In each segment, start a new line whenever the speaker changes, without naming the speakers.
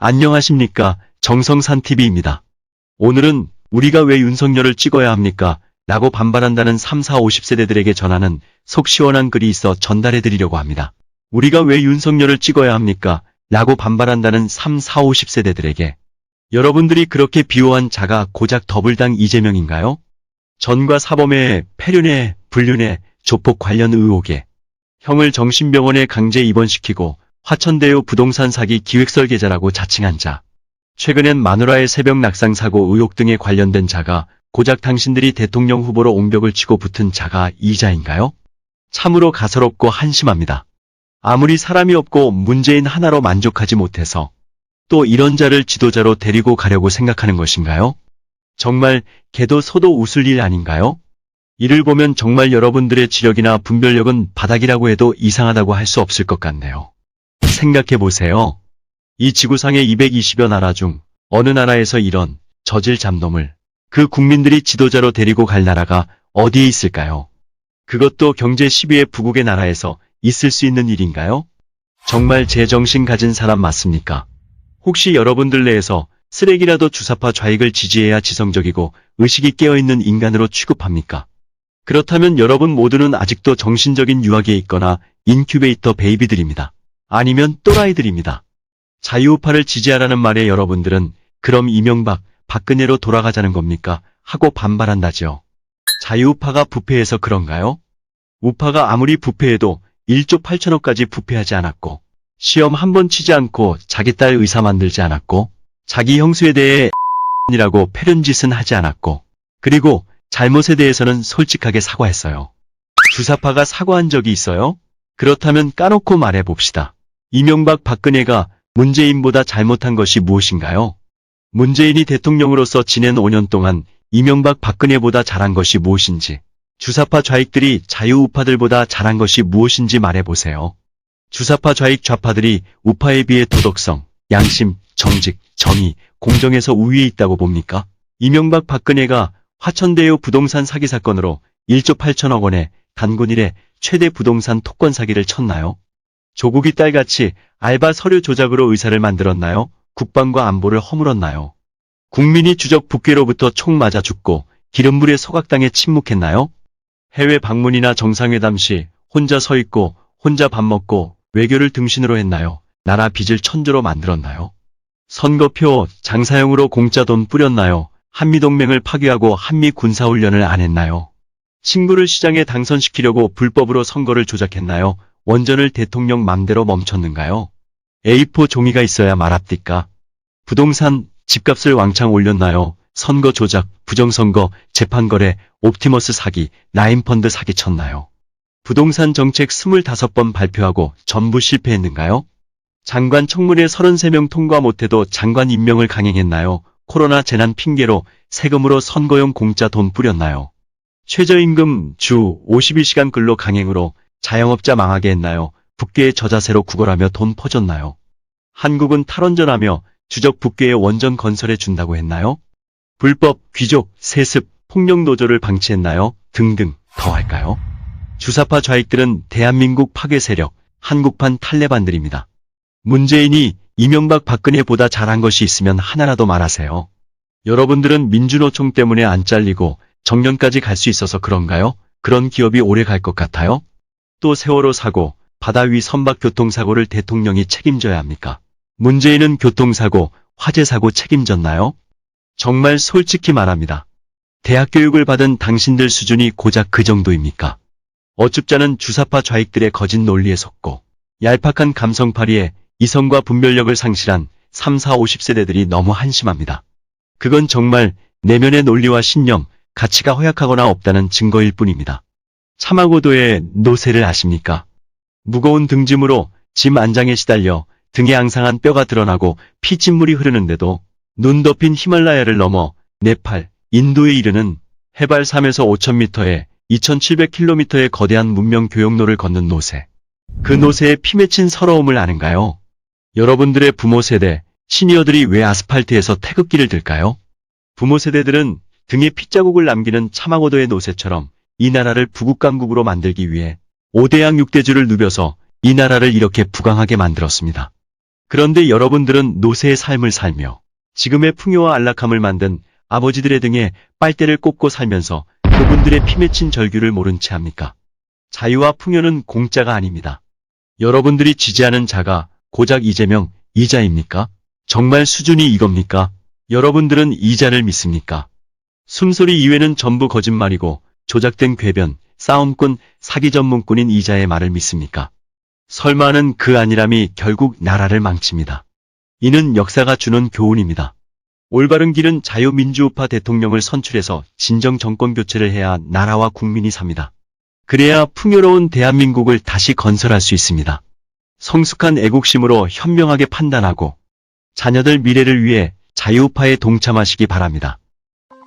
안녕하십니까. 정성산TV입니다. 오늘은 우리가 왜 윤석열을 찍어야 합니까? 라고 반발한다는 3, 4, 50세대들에게 전하는 속 시원한 글이 있어 전달해드리려고 합니다. 우리가 왜 윤석열을 찍어야 합니까? 라고 반발한다는 3, 4, 50세대들에게 여러분들이 그렇게 비호한 자가 고작 더불당 이재명인가요? 전과 사범의 폐륜에, 불륜에, 조폭 관련 의혹에 형을 정신병원에 강제 입원시키고 화천대유 부동산 사기 기획설계자라고 자칭한 자. 최근엔 마누라의 새벽 낙상 사고 의혹 등에 관련된 자가 고작 당신들이 대통령 후보로 옹벽을 치고 붙은 자가 이 자인가요? 참으로 가소롭고 한심합니다. 아무리 사람이 없고 문재인 하나로 만족하지 못해서 또 이런 자를 지도자로 데리고 가려고 생각하는 것인가요? 정말 개도 소도 웃을 일 아닌가요? 이를 보면 정말 여러분들의 지력이나 분별력은 바닥이라고 해도 이상하다고 할 수 없을 것 같네요. 생각해보세요. 이 지구상의 220여 나라 중 어느 나라에서 이런 저질 잡놈을 그 국민들이 지도자로 데리고 갈 나라가 어디에 있을까요? 그것도 경제 10위의 부국의 나라에서 있을 수 있는 일인가요? 정말 제정신 가진 사람 맞습니까? 혹시 여러분들 내에서 쓰레기라도 주사파 좌익을 지지해야 지성적이고 의식이 깨어있는 인간으로 취급합니까? 그렇다면 여러분 모두는 아직도 정신적인 유학에 있거나 인큐베이터 베이비들입니다. 아니면 또라이들입니다. 자유우파를 지지하라는 말에 여러분들은 그럼 이명박, 박근혜로 돌아가자는 겁니까? 하고 반발한다지요. 자유우파가 부패해서 그런가요? 우파가 아무리 부패해도 1조 8천억까지 부패하지 않았고 시험 한 번 치지 않고 자기 딸 의사 만들지 않았고 자기 형수에 대해 이라고 패륜짓은 하지 않았고 그리고 잘못에 대해서는 솔직하게 사과했어요. 주사파가 사과한 적이 있어요? 그렇다면 까놓고 말해봅시다. 이명박 박근혜가 문재인보다 잘못한 것이 무엇인가요? 문재인이 대통령으로서 지낸 5년 동안 이명박 박근혜보다 잘한 것이 무엇인지, 주사파 좌익들이 자유우파들보다 잘한 것이 무엇인지 말해보세요. 주사파 좌익 좌파들이 우파에 비해 도덕성, 양심, 정직, 정의, 공정에서 우위에 있다고 봅니까? 이명박 박근혜가 화천대유 부동산 사기 사건으로 1조 8천억 원의 단군 이래 최대 부동산 토권 사기를 쳤나요? 조국이 딸같이 알바 서류 조작으로 의사를 만들었나요? 국방과 안보를 허물었나요? 국민이 주적 북괴로부터 총 맞아 죽고 기름불에 소각당해 침묵했나요? 해외 방문이나 정상회담 시 혼자 서 있고 혼자 밥 먹고 외교를 등신으로 했나요? 나라 빚을 천조로 만들었나요? 선거표 장사용으로 공짜 돈 뿌렸나요? 한미동맹을 파괴하고 한미 군사훈련을 안 했나요? 친구를 시장에 당선시키려고 불법으로 선거를 조작했나요? 원전을 대통령 맘대로 멈췄는가요? A4 종이가 있어야 말합디까? 부동산, 집값을 왕창 올렸나요? 선거 조작, 부정선거, 재판거래, 옵티머스 사기, 라인펀드 사기 쳤나요? 부동산 정책 25번 발표하고 전부 실패했는가요? 장관 청문회 33명 통과 못해도 장관 임명을 강행했나요? 코로나 재난 핑계로 세금으로 선거용 공짜 돈 뿌렸나요? 최저임금 주 52시간 근로 강행으로 자영업자 망하게 했나요? 북괴의 저자세로 구걸하며 돈 퍼줬나요? 한국은 탈원전하며 주적 북괴의 원전 건설해 준다고 했나요? 불법, 귀족, 세습, 폭력 노조를 방치했나요? 등등 더 할까요? 주사파 좌익들은 대한민국 파괴 세력, 한국판 탈레반들입니다. 문재인이 이명박 박근혜보다 잘한 것이 있으면 하나라도 말하세요. 여러분들은 민주노총 때문에 안 잘리고 정년까지 갈 수 있어서 그런가요? 그런 기업이 오래 갈 것 같아요? 또 세월호 사고, 바다 위 선박 교통사고를 대통령이 책임져야 합니까? 문재인은 교통사고, 화재사고 책임졌나요? 정말 솔직히 말합니다. 대학 교육을 받은 당신들 수준이 고작 그 정도입니까? 어줍잖은 주사파 좌익들의 거짓 논리에 속고 얄팍한 감성파리에 이성과 분별력을 상실한 3, 4, 50세대들이 너무 한심합니다. 그건 정말 내면의 논리와 신념, 가치가 허약하거나 없다는 증거일 뿐입니다. 차마고도의 노새를 아십니까? 무거운 등짐으로 짐 안장에 시달려 등에 앙상한 뼈가 드러나고 피진물이 흐르는데도 눈 덮인 히말라야를 넘어 네팔, 인도에 이르는 해발 3에서 5,000m에 2,700km의 거대한 문명 교역로를 걷는 노새. 그 노새의 피 맺힌 서러움을 아는가요? 여러분들의 부모 세대, 시니어들이 왜 아스팔트에서 태극기를 들까요? 부모 세대들은 등에 핏자국을 남기는 차마고도의 노새처럼 이 나라를 부국강국으로 만들기 위해 5대양 6대주를 누벼서 이 나라를 이렇게 부강하게 만들었습니다. 그런데 여러분들은 노세의 삶을 살며 지금의 풍요와 안락함을 만든 아버지들의 등에 빨대를 꽂고 살면서 그분들의 피 맺힌 절규를 모른 채 합니까? 자유와 풍요는 공짜가 아닙니다. 여러분들이 지지하는 자가 고작 이재명, 이자입니까? 정말 수준이 이겁니까? 여러분들은 이자를 믿습니까? 숨소리 이외는 전부 거짓말이고 조작된 궤변, 싸움꾼, 사기 전문꾼인 이자의 말을 믿습니까? 설마는 그 안일함이 결국 나라를 망칩니다. 이는 역사가 주는 교훈입니다. 올바른 길은 자유민주우파 대통령을 선출해서 진정 정권 교체를 해야 나라와 국민이 삽니다. 그래야 풍요로운 대한민국을 다시 건설할 수 있습니다. 성숙한 애국심으로 현명하게 판단하고 자녀들 미래를 위해 자유우파에 동참하시기 바랍니다.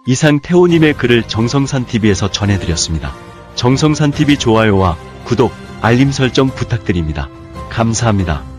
이상 태호님의 글을 정성산TV에서 전해드렸습니다. 정성산TV 좋아요와 구독, 알림 설정 부탁드립니다. 감사합니다.